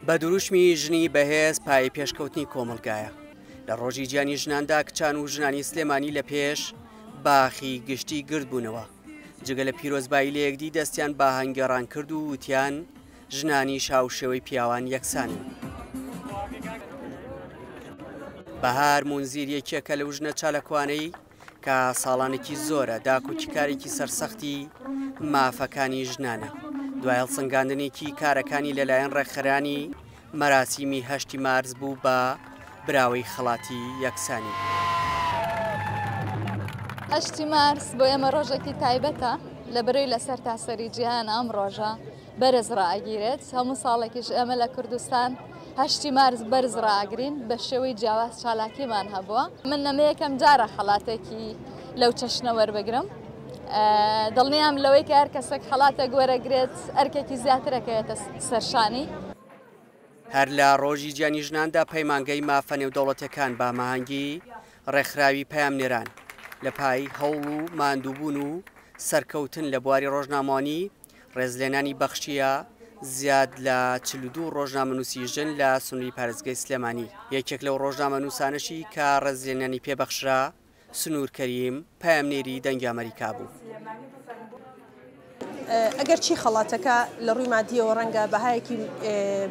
بە دروشمی ژنی بەهێز پای پێشکەوتنی کۆمەلگایە. لە ڕۆژی گیانی ژناندا کچان و ژنانی سلێمانی لە پێش باخی گشتی گرد بوونەوە. جگە لە پیرۆزبایی لە یەکدی دەستیان با هەنگێڕان کرد و وتیان ژنانی شاوشێوەی پیاوان یەکسانن. بەهار مونزیر یەکێکە لەو ژنە چالەکوانەی کە ساڵانێکی زۆرە داکوتیکارێکی سەرسەختی مافەکانی ژنانە. دوای هەڵسەنگاندنێکی کارەکانی لەلایەن ڕێکخەرانی مەراسیمی 8 مارس بوو بە براوەی خەڵاتی یەکسانی. 8 مارس بۆ ئێمە ڕۆژێکی تایبەتە لە بەرەوەی لەسەر تاسەری جیهان ئەم ڕۆژە بەرز ڕائگیرێت. هەموو ساڵێکیش ئێمە لە کوردستان 8 مارس بەرز ڕاگرین بە شێوەی جیاواز چالاکیمان هەبووە. من نەمە یەکەم جارە خەڵاتێکی لەو چەشنە وەربگرم. دڵنیام لەوەی کە هەر کەسێک خەڵاتە گوەرەگرێت ئەرکێکی زیاترەکەوێتە سەرشانی. هەر لە ڕۆژی گیانی ژناندا پەیمانگەی مافە نێودەوڵەتیەکان بە ماهەنگی ڕێکخراوی پەیامنێران لە پای هەوڵ و ماندووبوون و سەرکەوتن لە بواری ڕۆژنامەوانی ڕێزلێنانی بەخشیە زیاد لە 42 ڕۆژنامەنووسی ژن لە سنووری پارێزگای سلێمانی. یەکێک لەو ڕۆژنامەنووسانەشی کە ڕێزلێنانی پێبەخشرا سنوور کەریم پەیامنێری دەنگی ئەمریکا بوو. ئەگەر چی خەڵاتەکە لە ڕووی مادیەوە ڕەنگە بەهایەکی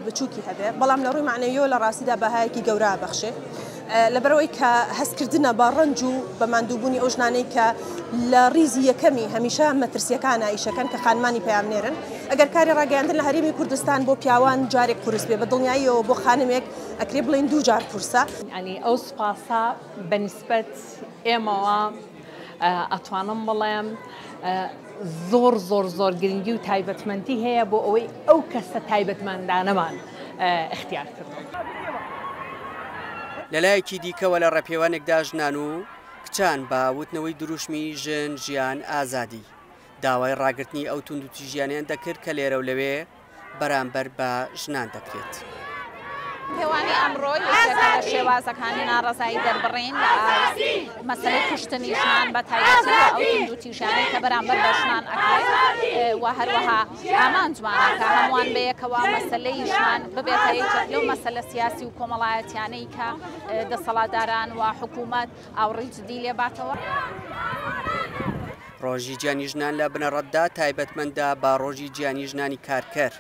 بچووکی هەبێ، بەڵام لە ڕووی معنەویەوە لە ڕاستیدا بەهایەکی گەورە بەخشێ لەبەرەوەی کە هەستکردنە بە ڕەنج و بە ماندووبوونی ئەو ژنانەی کە لە ڕیزی یەکەمی هەمیشە مەترسیەکانە ئیشەکەن کە خانمانی پەیامنێرن. ئەگەر کاری ڕاگەیاندن لە هەرێمی کوردستان بۆ پیاوان جارێک قورس بێ بە دڵنیاییەوە بۆ خانمێک ئەکرێ بڵێن 2 جار قورسە. ینی ئەو سوپاسە بەنسبەت ئێمەوە ئەتوانم بڵێم زۆر زۆر زۆر گرنگی و تایبەتمەندی هەیە بۆ ئەوەی ئەو کەسە تایبەتمەندانەمان اختیار کردو. لەلایەکی دیکەوە لە ڕێپێوانێکدا ژنان و کچان بە وتنەوەی دروشمی ژن ژیان ئازادی داوای ڕاگررتنی ئەو توند و تیژیانیان دەکرد کە لێرە و لەوێ بەرامبەر بە ژنان دەکرێت. پێوانی ئەمڕۆ یەکێکە لە شێوازەکانی ناڕەزایی دەربڕین مەسەلەی کوشتنی ژنان بە تایبەتی ئەو توند و تیژیانەی کە بەرامبەر بە ژنان ئەکرێت و هەروەها ئامانجوانە کە هەمووان بەیەکەوە مەسەلەی ژنان ببێتە یەکێک لەو مەسەلە سیاسی و کۆمەڵایەتیانەی کە دەسەڵاتداران و حکوومەت ئاوڕێی جدی لێباتەوە. ڕۆژی گیانی ژنان لە بنەڕەتدا تایبەتمەندە بە ڕۆژی گیانی ژنانی کارکەر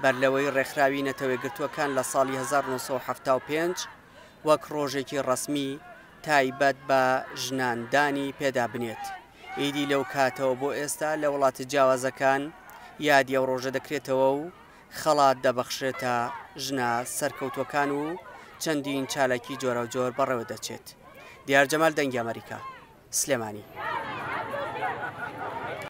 بەر لەوەی ڕێکخراوی نەتەوەیەگرتووەکان لە ساڵی 1975 وەک ڕۆژێکی ڕەسمی تایبەت بە ژناندانی پێدا بنێت. ئیدی لەو کاتەوە بۆ ئێستا لە وڵاتە جیاوازەکان یادی ئەو ڕۆژە دەکرێتەوە و خەڵات دەبەخشێتە ژنە سەرکەوتوەکان و چەندین چالێکی جۆرە و جۆر بەڕێوە دەچێت. دیار جەمال دەنگی ئەمریکا، سلێمانی.